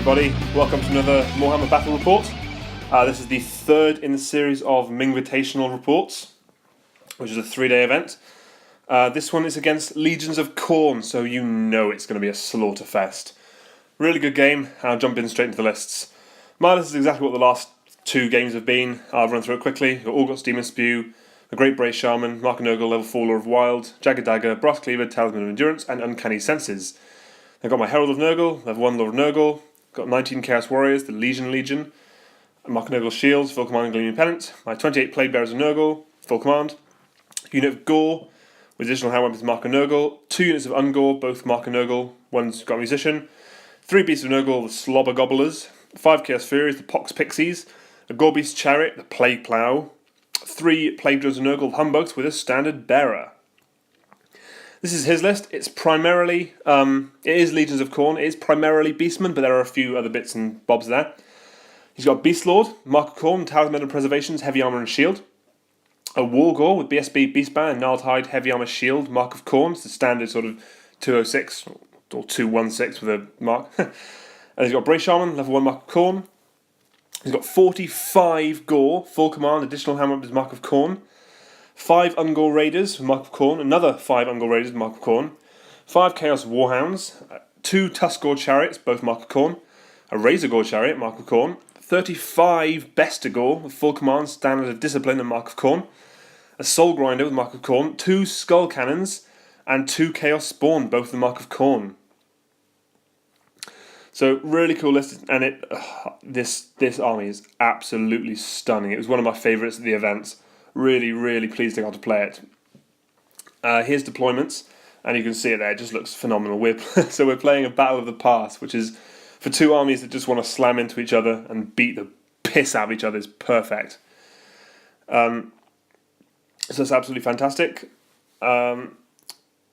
everybody, welcome to another Moarhammer battle report. This is the third in the series of Ming-vitational reports, which is a 3-day event. This one is against Legions of Khorne, so you know it's going to be a slaughter fest. Really good game. I'll jump in straight into the lists. My list is exactly what the last two games have been. I'll run through it quickly. You've got Orgot's Demon Spew, a Great Bray Shaman, Mark-a-Nurgle, level 4 Lord of Wild, Jagged Dagger, Brass Cleaver, Talisman of Endurance, and Uncanny Senses. I've got my Herald of Nurgle, level 1 Lord of Nurgle, got 19 Chaos Warriors, the Legion, Mark-a-Nurgle Shields, full command and Gleaming Pennant, my 28 Plague Bearers of Nurgle, full command, unit of Gore, with additional hand weapons Mark-a-Nurgle, 2 units of Ungore, both Mark-a-Nurgle, one's got a Musician, 3 Beasts of Nurgle, the Slobber Gobblers, 5 Chaos Furies, the Pox Pixies, a Gore Beast Chariot, the Plague Plough, 3 Plague Drones of Nurgle, the Humbugs with a Standard Bearer. This is his list. It's primarily, it is Legions of Khorne. It is primarily Beastmen, but there are a few other bits and bobs there. He's got Beast Lord, Mark of Khorne, Talisman of Preservations, Heavy Armour and Shield. A Wargore with BSB, Beastband, Gnarled Hide, Heavy Armour, Shield, Mark of Khorne. It's the standard sort of 206 or 216 with a mark. And he's got Bray Shaman, level 1 Mark of Khorne. He's got 45 Gore, full command, additional hand weapons Mark of Khorne. 5 Ungore Raiders with Mark of Khorne, another 5 Ungore Raiders with Mark of Khorne, 5 Chaos Warhounds, 2 Tuskgore Chariots, both Mark of Khorne, a Razorgore Chariot, Mark of Khorne, 35 Bestigore with full command, Standard of Discipline and Mark of Khorne, a Soul Grinder with Mark of Khorne, 2 Skull Cannons, and 2 Chaos Spawn, both the Mark of Khorne. So really cool list, and this army is absolutely stunning. It was one of my favourites at the events. Really pleased I got to play it. Here's deployments, and you can see it there. It just looks phenomenal. So we're playing a Battle of the Pass, which is for two armies that just want to slam into each other and beat the piss out of each other. Is perfect. So it's absolutely fantastic. I'll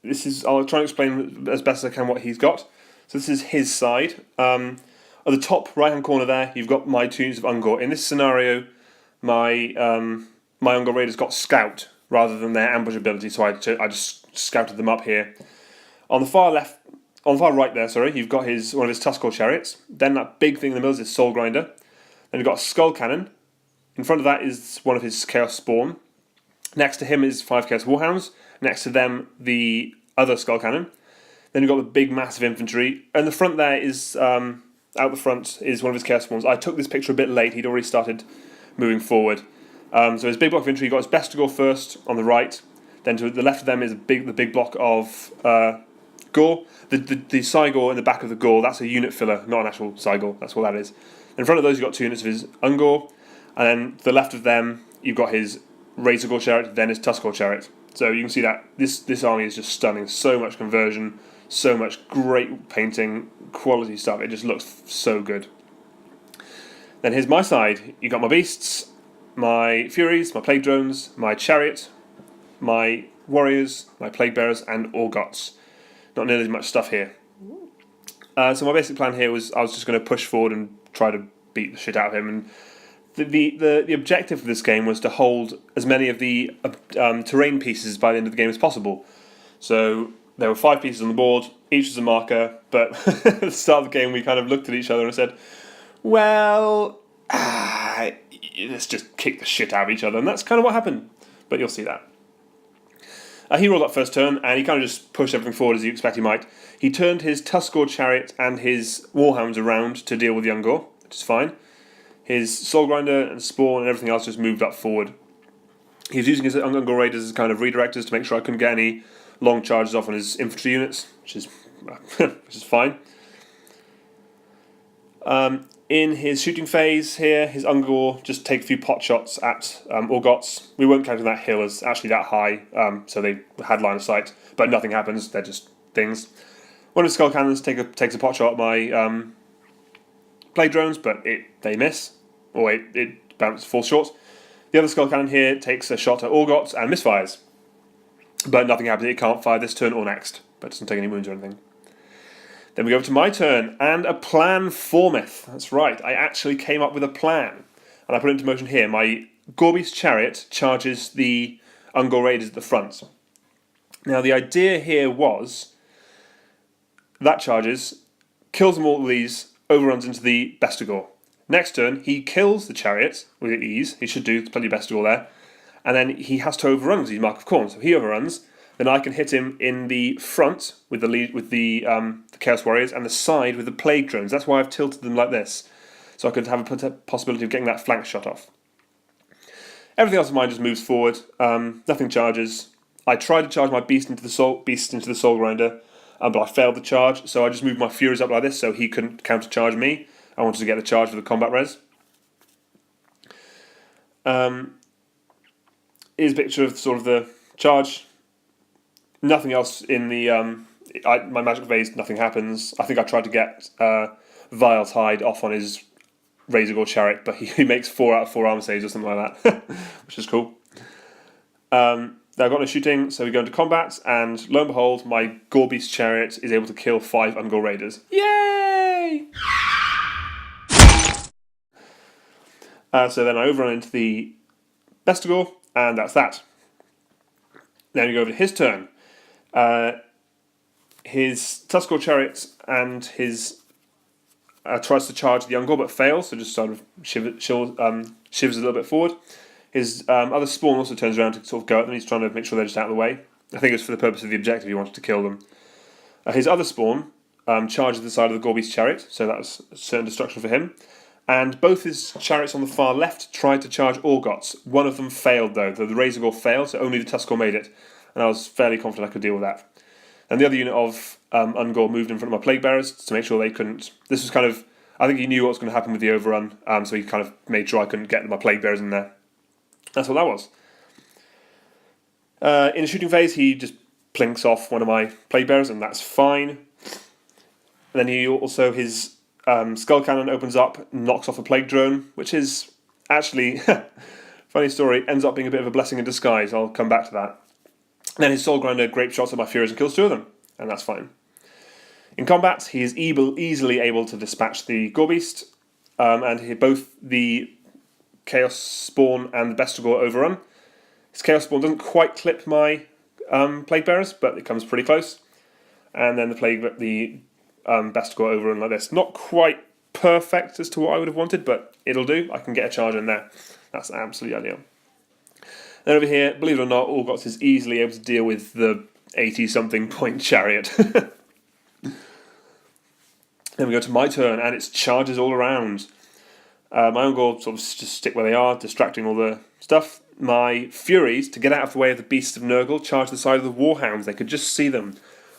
try and explain as best as I can what he's got. So this is his side. At the top right hand corner there, you've got my 2 units of Ungore. In this scenario, my Ungore Raiders got Scout rather than their ambush ability, so I just scouted them up here. On the far right there, you've got one of his Tuskgore Chariots. Then that big thing in the middle is his Soul Grinder. Then you've got a Skull Cannon. In front of that is one of his Chaos Spawn. Next to him is 5 Chaos Warhounds. Next to them, the other Skull Cannon. Then you've got the big massive infantry. And the front there is, out the front, is one of his Chaos Spawns. I took this picture a bit late. He'd already started moving forward. So his big block of infantry, you've got his Bestigore first on the right. Then to the left of them is the big block of Gore. The Cygore in the back of the Gore, that's a unit filler, not an actual Cygore. That's what that is. In front of those, you've got 2 units of his Ungore. And then to the left of them, you've got his Razorgore Chariot, then his Tuskgore Chariot. So you can see that this army is just stunning. So much conversion, so much great painting, quality stuff. It just looks so good. Then here's my side. You've got my Beasts, my Furies, my Plague Drones, my Chariot, my Warriors, my Plague Bearers, and Orgots. Not nearly as much stuff here. So my basic plan here was I was just going to push forward and try to beat the shit out of him. And the objective of this game was to hold as many of the terrain pieces by the end of the game as possible. So there were 5 pieces on the board, each was a marker, but at the start of the game we kind of looked at each other and said, well, let's just kick the shit out of each other, and that's kind of what happened. But you'll see that. He rolled up first turn, and he kind of just pushed everything forward as you expect he might. He turned his Tuskgore Chariot and his Warhounds around to deal with the Ungore, which is fine. His Soul Grinder and Spawn and everything else just moved up forward. He was using his Ungore Raiders as kind of redirectors to make sure I couldn't get any long charges off on his infantry units, which is fine. In his shooting phase here, his Ungore just take a few pot shots at Orgots. We weren't counting that hill as actually that high, so they had line of sight, but nothing happens, they're just things. One of his Skull Cannons takes a pot shot at my Plague Drones, but they miss, or it falls short. The other Skull Cannon here takes a shot at Orgots and misfires, but nothing happens. It can't fire this turn or next, but it doesn't take any wounds or anything. Then we go over to my turn, and a plan formeth. That's right, I actually came up with a plan, and I put it into motion here. My Gore Beast Chariot charges the Ungore Raiders at the front. Now the idea here was that charges, kills them all with these, overruns into the Bestigor. Next turn, he kills the chariot with ease. He should do plenty of Bestigor there. And then he has to overrun because he's Mark of Khorne. So he overruns. Then I can hit him in the front with the Chaos Warriors and the side with the Plague Drones. That's why I've tilted them like this. So I could have a possibility of getting that flank shot off. Everything else of mine just moves forward. Nothing charges. I tried to charge my beast into the soul grinder, but I failed the charge. So I just moved my Furies up like this so he couldn't counter charge me. I wanted to get the charge for the combat res. Here's a picture of sort of the charge. Nothing else in the my magic phase. Nothing happens. I think I tried to get Vile's hide off on his Razorgore chariot, but he makes 4 out of 4 armor saves or something like that, which is cool. I've got no shooting, so we go into combat, and lo and behold, my Gorebeast chariot is able to kill 5 Ungor Raiders. Yay! So then I overrun into the Bestigor, and that's that. Then we go over to his turn. His Tuskor chariot and his tries to charge the Ungor but fails, so just sort of shivers a little bit forward. His other spawn also turns around to sort of go at them. He's trying to make sure they're just out of the way. I think it's for the purpose of the objective. He wanted to kill them. His other spawn charges the side of the Gorebeast chariot, so that's certain destruction for him. And both his chariots on the far left tried to charge Orgots. One of them failed though. The Razorgore failed, so only the Tuskor made it. And I was fairly confident I could deal with that. And the other unit of Ungor moved in front of my Plague Bearers to make sure they couldn't... This was kind of... I think he knew what was going to happen with the overrun, so he kind of made sure I couldn't get my Plague Bearers in there. That's what that was. In the shooting phase, he just plinks off one of my Plague Bearers, and that's fine. And then he also... His Skull Cannon opens up, knocks off a Plague Drone, which is actually... funny story, ends up being a bit of a blessing in disguise. I'll come back to that. And then his Soul Grinder grape shots at my Furies and kills 2 of them, and that's fine. In combat, he is easily able to dispatch the Gorebeast, and both the Chaos Spawn and the Bestigor overrun. His Chaos Spawn doesn't quite clip my Plague Bearers, but it comes pretty close. And then the Bestigor overrun like this. Not quite perfect as to what I would have wanted, but it'll do. I can get a charge in there. That's absolutely ideal. Then over here, believe it or not, Orgots is easily able to deal with the 80-something point chariot. Then we go to my turn, and it's charges all around. My Ungor sort of just stick where they are, distracting all the stuff. My Furies, to get out of the way of the Beasts of Nurgle, charge the side of the Warhounds. They could just see them.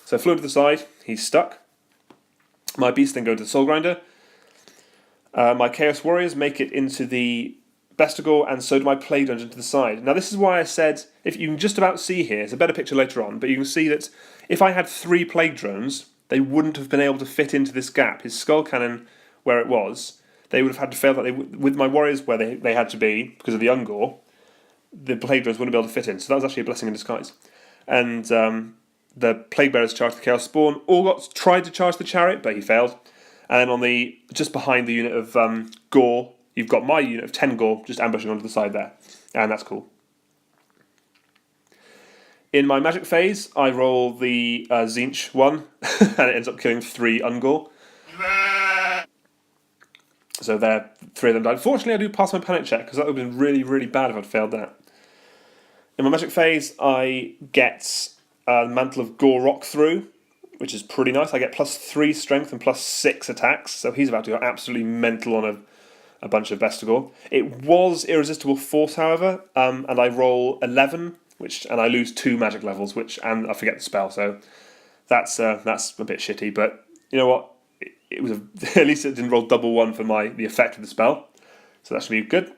So I flew to the side, he's stuck. My Beasts then go to the Soul Grinder. My Chaos Warriors make it into the Bestigor, and so do my Plague Dungeon to the side. Now this is why I said, if you can just about see here, it's a better picture later on, but you can see that if I had 3 Plague Drones, they wouldn't have been able to fit into this gap. His Skull Cannon, where it was, they would have had to fail that. With my Warriors where they had to be, because of the Ungor, the Plague Drones wouldn't be able to fit in, so that was actually a blessing in disguise. And the Plague Bearers charged the Chaos Spawn. Orgots tried to charge the Chariot, but he failed. And then just behind the unit of Gore, you've got my unit of 10 Gore just ambushing onto the side there. And that's cool. In my magic phase, I roll the Tzeentch one, and it ends up killing 3 Ungor. So there, 3 of them died. Fortunately, I do pass my panic check, because that would have been really, really bad if I'd failed that. In my magic phase, I get Mantle of Gore Rock through, which is pretty nice. I get +3 strength and +6 attacks, so he's about to go absolutely mental on a bunch of Bestigor. It was Irresistible Force, however, and I roll 11, and I lose 2 magic levels, and I forget the spell, so that's a bit shitty. But you know what? It was at least it didn't roll double 1 for the effect of the spell, so that should be good.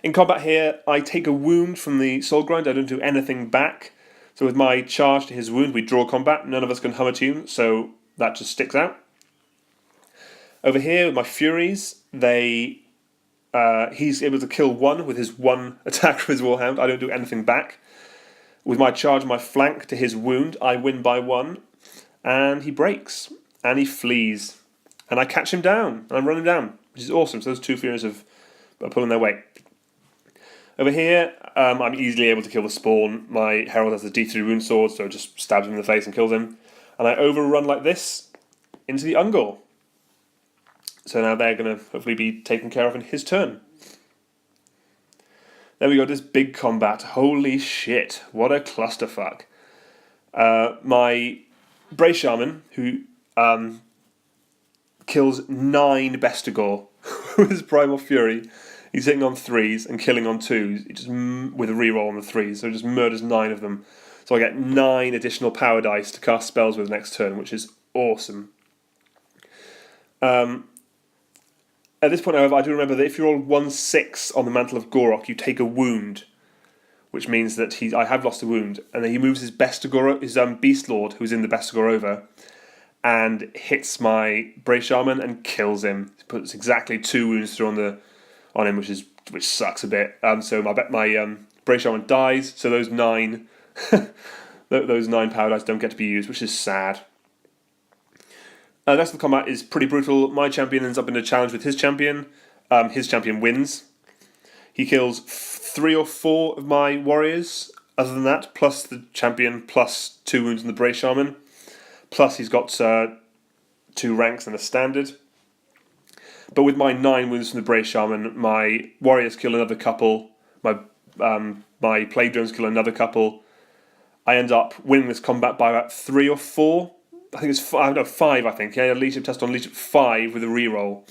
In combat here, I take a wound from the Soul Grind. I don't do anything back. So with my charge to his wound, we draw combat. None of us can hum a tune, so that just sticks out. Over here with my Furies, he's able to kill 1 with his 1 attack with his Warhound. I don't do anything back. With my charge and my flank to his wound, I win by 1, and he breaks, and he flees. And I catch him down, and I run him down, which is awesome. So those 2 Furies are pulling their weight. Over here, I'm easily able to kill the spawn. My Herald has the D3 rune sword, so it just stabs him in the face and kills him. And I overrun like this into the Ungor. So now they're going to hopefully be taken care of in his turn. There we go, this big combat. Holy shit, what a clusterfuck. My Bray Shaman, who kills 9 Bestigor with his Primal Fury. He's hitting on 3s and killing on 2s, just with a reroll on the 3s, so it just murders 9 of them. So I get 9 additional power dice to cast spells with next turn, which is awesome. At this point, however, I do remember that if you roll 1-6 on the Mantle of Gorok, you take a wound, which means that I have lost a wound, and then he moves his Bestigor, his Beast Lord, who's in the Bestigor, over, and hits my Bray Shaman and kills him. He puts exactly 2 wounds through on him, which sucks a bit. So my Bray Shaman dies. So those 9 those 9 power dice don't get to be used, which is sad. The rest of the combat is pretty brutal. My champion ends up in a challenge with his champion. His champion wins. He kills 3 or 4 of my warriors. Other than that, plus the champion, plus 2 wounds in the Bray Shaman. Plus he's got 2 ranks and a standard. But with my 9 wounds from the Bray Shaman, my warriors kill another couple. My plague drones kill another couple. I end up winning this combat by about 3 or 4. I think it's 5. I think. Yeah, Legion test on Legion 5 with a reroll,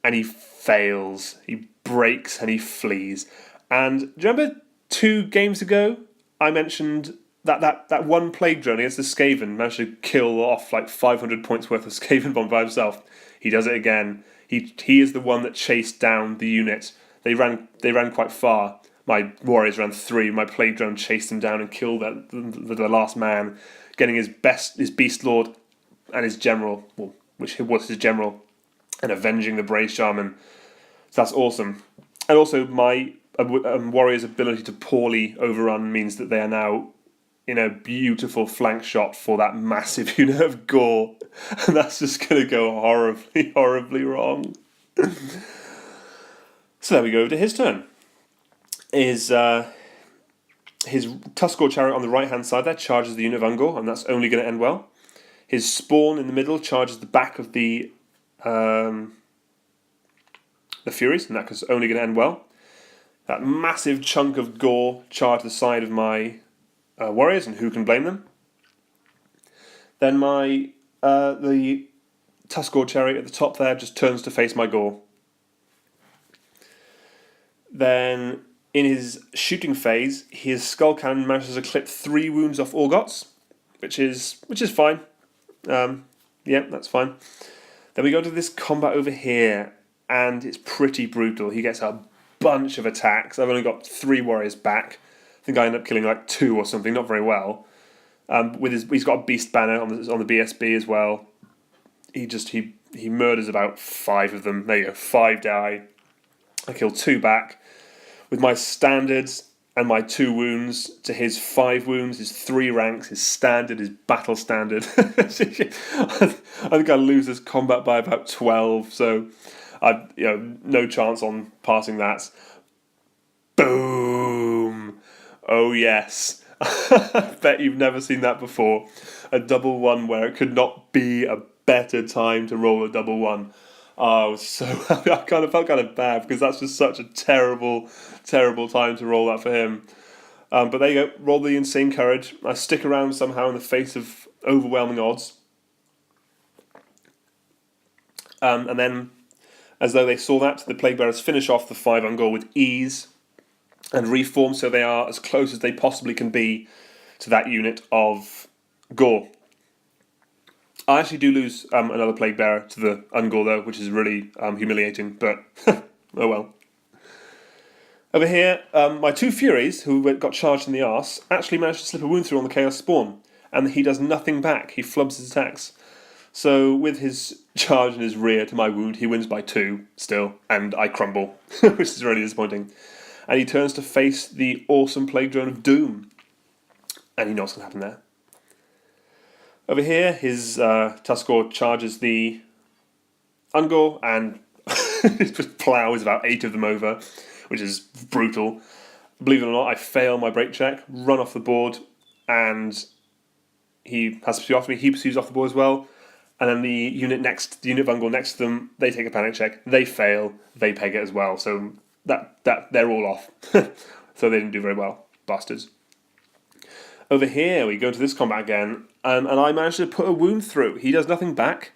and he fails. He breaks and he flees. And do you remember 2 games ago I mentioned that one plague drone against the Skaven managed to kill off like 500 points worth of Skaven bomb by himself? He does it again. He is the one that chased down the unit. They ran quite far. My warriors ran 3. My plague drone chased them down and killed the last man, getting his Beast Lord and his general, which was his general, and avenging the Bray Shaman. So that's awesome. And also my warrior's ability to poorly overrun means that they are now in a beautiful flank shot for that massive unit of Gore. And that's just going to go horribly, horribly wrong. So there we go to his turn. His Tuskor chariot on the right-hand side there charges the unit of Ungor, and that's only going to end well. His spawn in the middle charges the back of the Furies, and that's only going to end well. That massive chunk of Gore charged the side of my warriors, and who can blame them? Then the Tuskor chariot at the top there just turns to face my Gore. Then in his shooting phase, his skull cannon manages to clip 3 wounds off Orgots, which is fine. Yeah, that's fine. Then we go to this combat over here, and it's pretty brutal. He gets a bunch of attacks. I've only got 3 warriors back. I think I end up killing like 2 or something, not very well. He's got a beast banner on the BSB as well. He murders about 5 of them. There you go, 5 die. I kill 2 back. With my standards and my 2 wounds to his 5 wounds, his 3 ranks, his standard, his battle standard. I think I lose this combat by about 12, so I've no chance on passing that. Boom! Oh yes. I bet you've never seen that before. A double 1 where it could not be a better time to roll a double 1. Oh, I was so happy. I felt kind of bad because that's just such a terrible, terrible time to roll that for him. But there you go. Roll the insane courage. I stick around somehow in the face of overwhelming odds. And then, as though they saw that, the Plague Bearers finish off the 5 Ungor with ease and reform so they are as close as they possibly can be to that unit of Gore. I actually do lose another Plague Bearer to the Ungor though, which is really humiliating, but oh well. Over here, my 2 Furies, who got charged in the arse, actually managed to slip a wound through on the Chaos Spawn, and he does nothing back. He flubs his attacks. So with his charge and his rear to my wound, he wins by 2 still, and I crumble, which is really disappointing. And he turns to face the awesome Plague Drone of Doom, and you know what's going to happen there. Over here, his Tuskor charges the Ungor and just plows about 8 of them over, which is brutal. Believe it or not, I fail my break check, run off the board, and he has to pursue after me. He pursues off the board as well, And then the unit of Ungor next to them, they take a panic check. They fail. They peg it as well. So that they're all off. So they didn't do very well, bastards. Over here, we go into this combat again, and I managed to put a wound through. He does nothing back.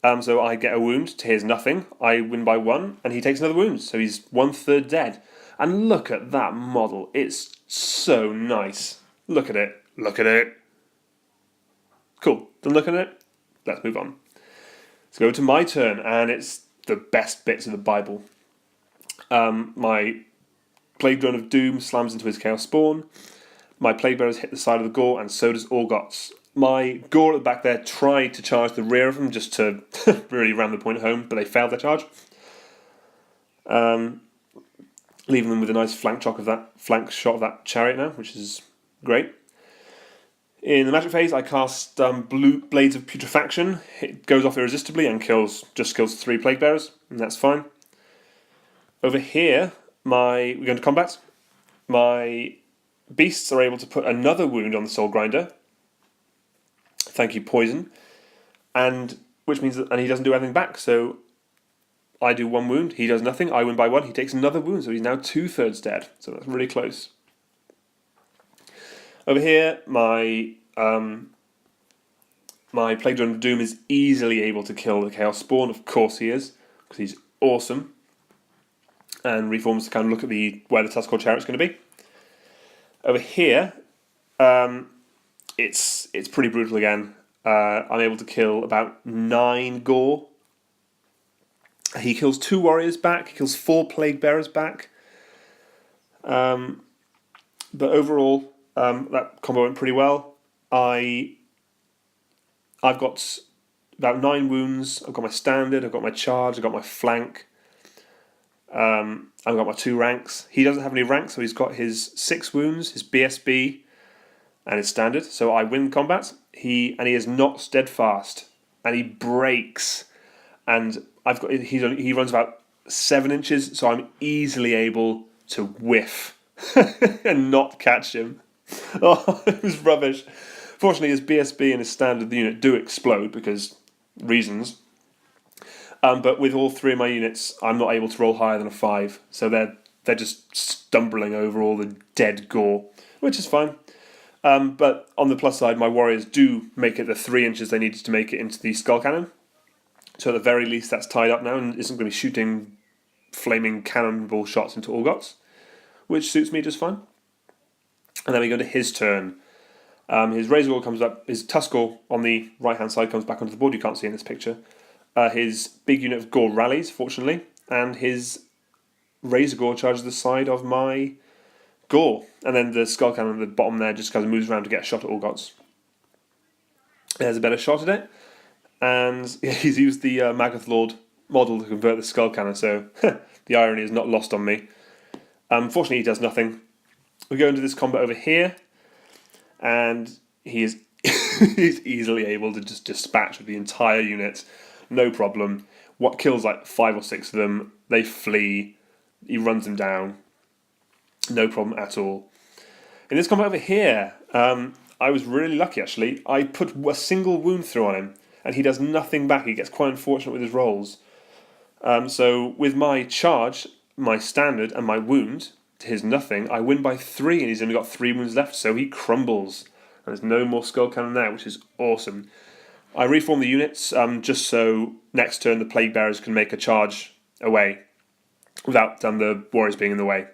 So I get a wound to his nothing. I win by 1, and he takes another wound. So he's 1/3 dead. And look at that model. It's so nice. Look at it. Look at it. Cool. Done looking at it? Let's move on. Let's go to my turn, and it's the best bits of the Bible. My Plague Drone of Doom slams into his Chaos Spawn. My Plague Bearers hit the side of the Gore, and so does Orgots. My Gore at the back there tried to charge the rear of them just to really ram the point home, but they failed their charge. Leaving them with a nice flank shot of that chariot now, which is great. In the magic phase, I cast Blue Blades of Putrefaction. It goes off irresistibly and kills 3 Plague Bearers, and that's fine. Over here, we go into combat. My beasts are able to put another wound on the Soul Grinder. Thank you, Poison. And which means that he doesn't do anything back, so I do 1 wound, he does nothing, I win by 1, he takes another wound, so he's now 2/3 dead. So that's really close. Over here, my Plague Drone of Doom is easily able to kill the Chaos Spawn. Of course he is, because he's awesome. And reforms to kind of look at where the Tuskor Chariot's going to be. Over here, it's pretty brutal again. I'm able to kill about 9 Gore. He kills 2 warriors back. He kills 4 Plague Bearers back. But overall, that combo went pretty well. I've got about 9 wounds. I've got my standard. I've got my charge. I've got my flank. I've got my 2 ranks. He doesn't have any ranks, so he's got his 6 wounds, his BSB, and his standard. So I win combat. He is not steadfast, and he breaks. And he runs about 7 inches, so I'm easily able to whiff and not catch him. Oh, it was rubbish. Fortunately, his BSB and his standard unit do explode because reasons. But with all 3 of my units, I'm not able to roll higher than a 5, so they're just stumbling over all the dead Gore, which is fine. But on the plus side, my warriors do make it the 3 inches they needed to make it into the Skull Cannon. So at the very least, that's tied up now and isn't going to be shooting flaming cannonball shots into Orgots, which suits me just fine. And then we go to his turn. His Razor Gore comes up, his Tuskor on the right-hand side comes back onto the board, you can't see in this picture. His big unit of Gore rallies, fortunately, and his Razor Gore charges the side of my Gore. And then the Skull Cannon at the bottom there just kind of moves around to get a shot at Orgots. There's a better shot at it. And he's used the Magath Lord model to convert the Skull Cannon, so the irony is not lost on me. Fortunately, he does nothing. We go into this combat over here, and he's easily able to just dispatch with the entire unit, no problem. What kills like 5 or 6 of them, they flee, he runs them down, no problem at all. In this combat over here, I was really lucky actually. I put a single wound through on him, and he does nothing back. He gets quite unfortunate with his rolls. So with my charge, my standard, and my wound to his nothing, I win by 3, and he's only got 3 wounds left, so he crumbles. And there's no more Skull Cannon there, which is awesome. I reform the units just so next turn the Plague Bearers can make a charge away without the warriors being in the way.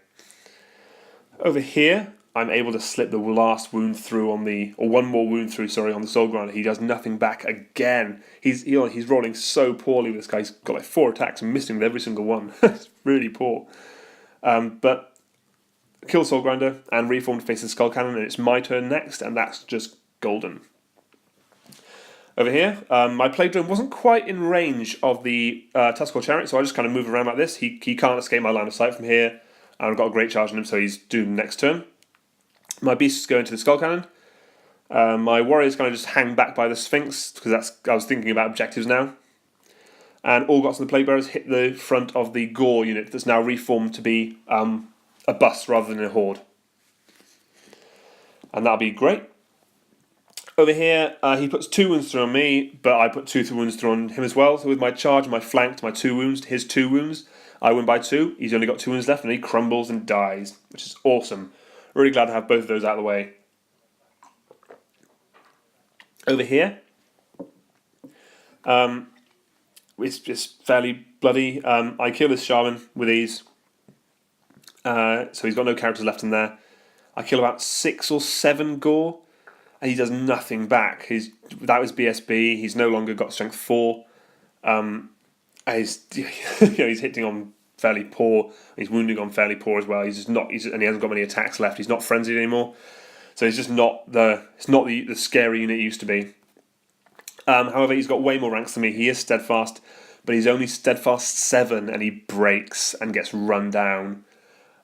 Over here, I'm able to slip the last wound through on one more wound through, on the Soul Grinder. He does nothing back again. He's rolling so poorly with this guy. He's got like 4 attacks and missing with every single one. It's really poor. But kill Soul Grinder and reform to face the Skull Cannon, and it's my turn next, and that's just golden. Over here, my Plague Drone wasn't quite in range of the Tuskor Chariot, so I just kind of move around like this. He can't escape my line of sight from here, and I've got a great charge on him, so he's doomed next turn. My beasts go into the Skull Cannon. My warriors kind of just hang back by the Sphinx, because I was thinking about objectives now. And Orgots and the Plague Bearers hit the front of the Gore unit that's now reformed to be a bus rather than a horde. And that'll be great. Over here, he puts 2 wounds through on me, but I put 2 wounds through on him as well. So with my charge, my flank, my 2 wounds, his 2 wounds, I win by 2. He's only got 2 wounds left, and he crumbles and dies, which is awesome. Really glad to have both of those out of the way. Over here, it's just fairly bloody. I kill this shaman with ease, so he's got no characters left in there. I kill about 6 or 7 gore, and he does nothing back. That was BSB. He's no longer got strength 4. He's he's hitting on fairly poor. He's wounding on fairly poor as well. He's just not. And he hasn't got many attacks left. He's not frenzied anymore. So he's just not the scary unit he used to be. However, he's got way more ranks than me. He is steadfast, but he's only steadfast 7, and he breaks and gets run down.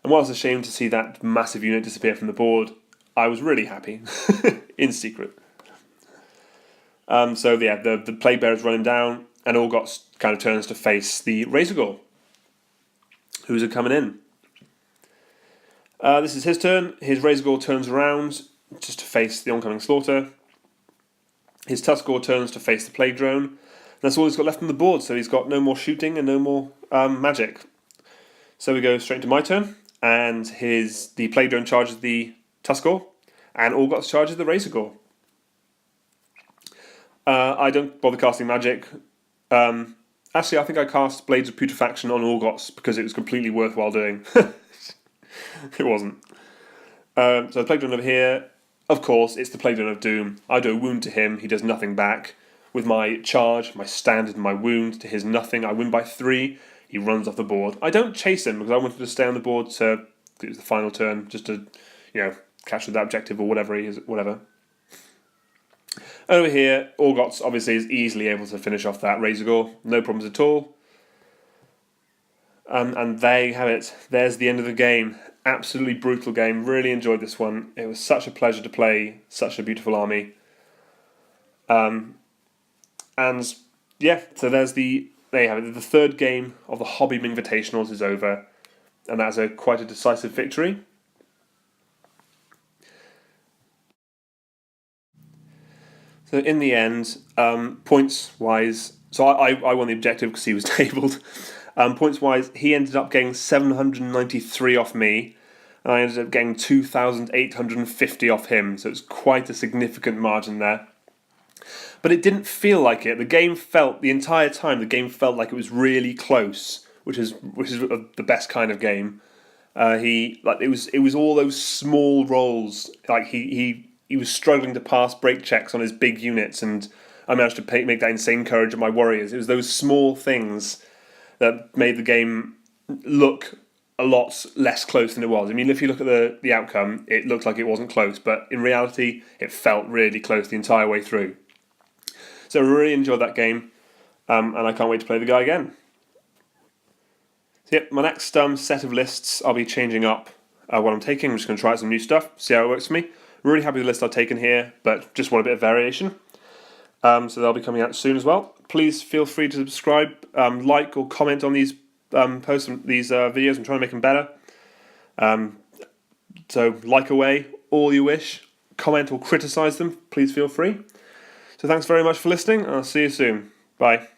And while I was ashamed to see that massive unit disappear from the board, I was really happy in secret. So yeah, the plague bearers run him down, and Orgots kind of turns to face the Razorgore, who's coming in. This is his turn. His Razorgore turns around just to face the oncoming slaughter. His Tuskgore turns to face the plague drone. That's all he's got left on the board, so he's got no more shooting and no more magic. So we go straight into my turn, and the plague drone charges the Tuskgore, and Orgots charges the Razorgore. I don't bother casting magic. Actually, I think I cast Blades of Putrefaction on Orgots because it was completely worthwhile doing. It wasn't. So the Plague Drone over here, of course, it's the Plague Drone of Doom. I do a wound to him, he does nothing back. With my charge, my standard, and my wound to his nothing, I win by 3. He runs off the board. I don't chase him because I wanted to stay on the board to it was the final turn, just to catch that objective or whatever he is, whatever. Over here, Orgots obviously is easily able to finish off that Razorgore, no problems at all. And there you have it. There's the end of the game. Absolutely brutal game. Really enjoyed this one. It was such a pleasure to play such a beautiful army. And yeah, so there you have it. The third game of the Hobby Ming-vitationals is over, and that's quite a decisive victory. So in the end, points-wise, so I won the objective because he was tabled. Points-wise, he ended up getting 793 off me, and I ended up getting 2,850 off him, so it's quite a significant margin there. But it didn't feel like it. The entire time, the game felt like it was really close, which is the best kind of game. It was all those small rolls. Like he was struggling to pass break checks on his big units, and I managed to make that insane courage of my warriors. It was those small things that made the game look a lot less close than it was. I mean, if you look at the outcome, it looked like it wasn't close, but in reality, it felt really close the entire way through. So I really enjoyed that game, and I can't wait to play the guy again. So yeah, my next set of lists, I'll be changing up what I'm taking. I'm just going to try some new stuff, see how it works for me. Really happy with the list I've taken here, but just want a bit of variation. So they'll be coming out soon as well. Please feel free to subscribe, like or comment on these posts, these videos. I'm trying to make them better. So like away all you wish. Comment or criticise them. Please feel free. So thanks very much for listening. I'll see you soon. Bye.